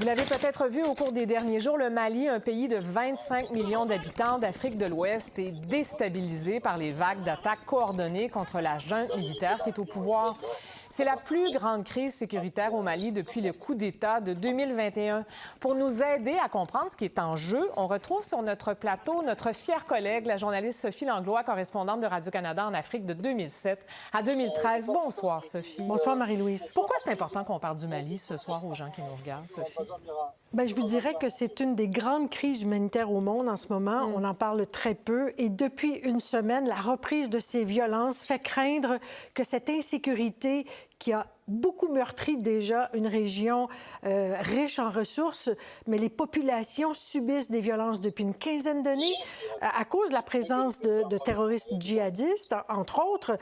Vous l'avez peut-être vu au cours des derniers jours, le Mali, un pays de 25 millions d'habitants d'Afrique de l'Ouest, est déstabilisé par les vagues d'attaques coordonnées contre la junte militaire qui est au pouvoir. C'est la plus grande crise sécuritaire au Mali depuis le coup d'État de 2021. Pour nous aider à comprendre ce qui est en jeu, on retrouve sur notre plateau notre fière collègue, la journaliste Sophie Langlois, correspondante de Radio-Canada en Afrique de 2007 à 2013. Bonsoir, Sophie. Bonsoir, Marie-Louise. Pourquoi c'est important qu'on parle du Mali ce soir aux gens qui nous regardent, Sophie? Bien, je vous dirais que c'est une des grandes crises humanitaires au monde en ce moment. On en parle très peu. Et depuis une semaine, la reprise de ces violences fait craindre que cette insécurité qui a beaucoup meurtri déjà une région riche en ressources, mais les populations subissent des violences depuis une quinzaine d'années à cause de la présence de terroristes djihadistes, entre autres.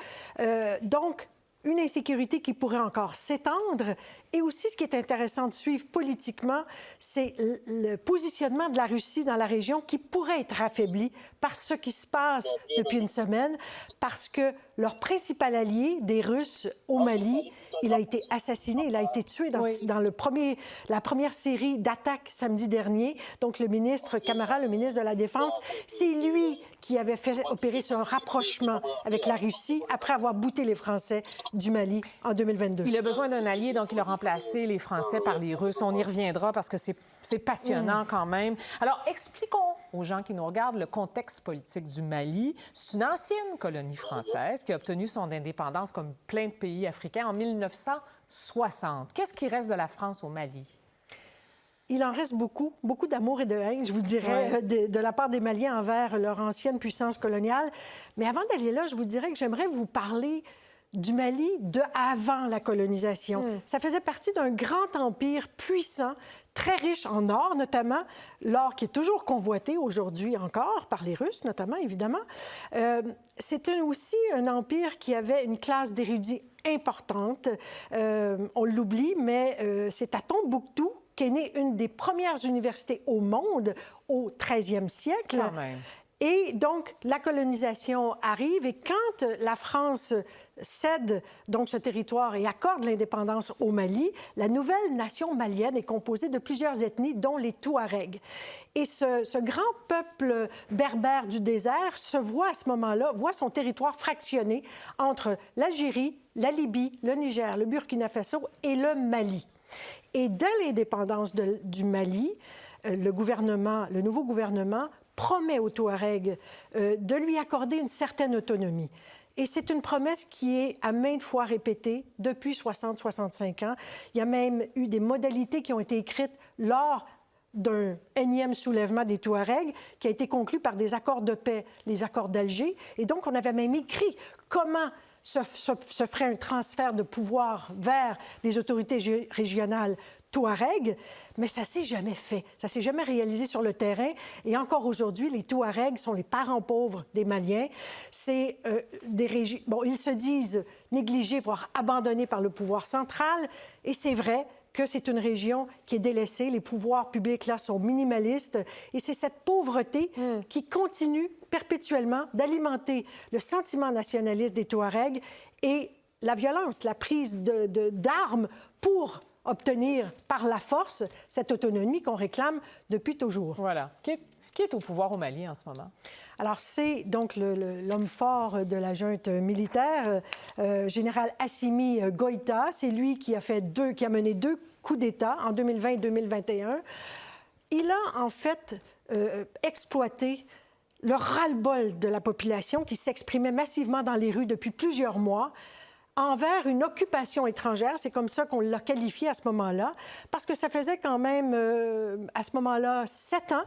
Donc, une insécurité qui pourrait encore s'étendre. Et aussi, ce qui est intéressant de suivre politiquement, c'est le positionnement de la Russie dans la région qui pourrait être affaibli par ce qui se passe depuis une semaine, parce que leur principal allié des Russes au Mali, il a été assassiné, il a été tué dans la première série d'attaques samedi dernier. Donc, le ministre Camara, le ministre de la Défense, c'est lui qui avait fait opérer ce rapprochement avec la Russie après avoir bouté les Français du Mali en 2022. Il a besoin d'un allié, donc il a remplacé les Français par les Russes. On y reviendra parce que c'est passionnant quand même. Alors, expliquons aux gens qui nous regardent le contexte politique du Mali. C'est une ancienne colonie française qui a obtenu son indépendance comme plein de pays africains en 1960. Qu'est-ce qui reste de la France au Mali? Il en reste beaucoup, beaucoup d'amour et de haine, je vous dirais, de la part des Maliens envers leur ancienne puissance coloniale. Mais avant d'aller là, je vous dirais que j'aimerais vous parler du Mali de avant la colonisation. Ça faisait partie d'un grand empire puissant, très riche en or notamment, l'or qui est toujours convoité aujourd'hui encore par les Russes notamment, évidemment. C'était aussi un empire qui avait une classe d'érudits importante. On l'oublie, mais c'est à Tombouctou qu'est née une des premières universités au monde au 13e siècle. Quand même. Et donc, la colonisation arrive et quand la France cède donc ce territoire et accorde l'indépendance au Mali, la nouvelle nation malienne est composée de plusieurs ethnies, dont les Touaregs. Et ce grand peuple berbère du désert se voit à ce moment-là, voit son territoire fractionné entre l'Algérie, la Libye, le Niger, le Burkina Faso et le Mali. Et dès l'indépendance du Mali, le nouveau gouvernement promet aux Touaregs de lui accorder une certaine autonomie. Et c'est une promesse qui est à maintes fois répétée depuis 60-65 ans. Il y a même eu des modalités qui ont été écrites lors d'un énième soulèvement des Touaregs qui a été conclu par des accords de paix, les accords d'Alger. Et donc, on avait même écrit comment se ferait un transfert de pouvoir vers des autorités régionales Touaregs, mais ça ne s'est jamais fait. Ça ne s'est jamais réalisé sur le terrain. Et encore aujourd'hui, les Touaregs sont les parents pauvres des Maliens. C'est des régions... Bon, ils se disent négligés, voire abandonnés par le pouvoir central. Et c'est vrai que c'est une région qui est délaissée. Les pouvoirs publics, là, sont minimalistes. Et c'est cette pauvreté qui continue perpétuellement d'alimenter le sentiment nationaliste des Touaregs et la violence, la prise d'armes pour obtenir par la force cette autonomie qu'on réclame depuis toujours. Voilà. Qui est au pouvoir au Mali en ce moment? Alors, c'est donc l'homme fort de la junte militaire, général Assimi Goïta. C'est lui qui a mené 2 coups d'État en 2020 et 2021. Il a en fait exploité le ras-le-bol de la population qui s'exprimait massivement dans les rues depuis plusieurs mois envers une occupation étrangère, c'est comme ça qu'on l'a qualifié à ce moment-là, parce que ça faisait quand même, à ce moment-là, 7 ans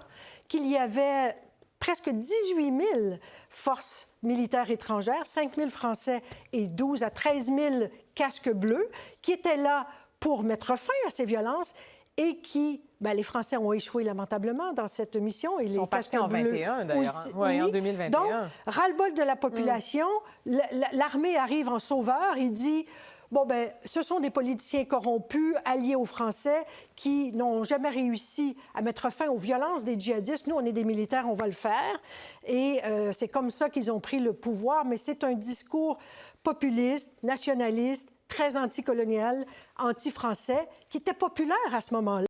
qu'il y avait presque 18 000 forces militaires étrangères, 5 000 Français et 12 à 13 000 casques bleus, qui étaient là pour mettre fin à ces violences et qui, les Français ont échoué lamentablement dans cette mission. Et ils sont partis en 21, d'ailleurs. Oui, en 2021. Donc, ras-le-bol de la population, l'armée arrive en sauveur, il dit... Bon, ce sont des politiciens corrompus, alliés aux Français, qui n'ont jamais réussi à mettre fin aux violences des djihadistes. Nous, on est des militaires, on va le faire. Et c'est comme ça qu'ils ont pris le pouvoir. Mais c'est un discours populiste, nationaliste, très anticolonial, anti-français, qui était populaire à ce moment-là.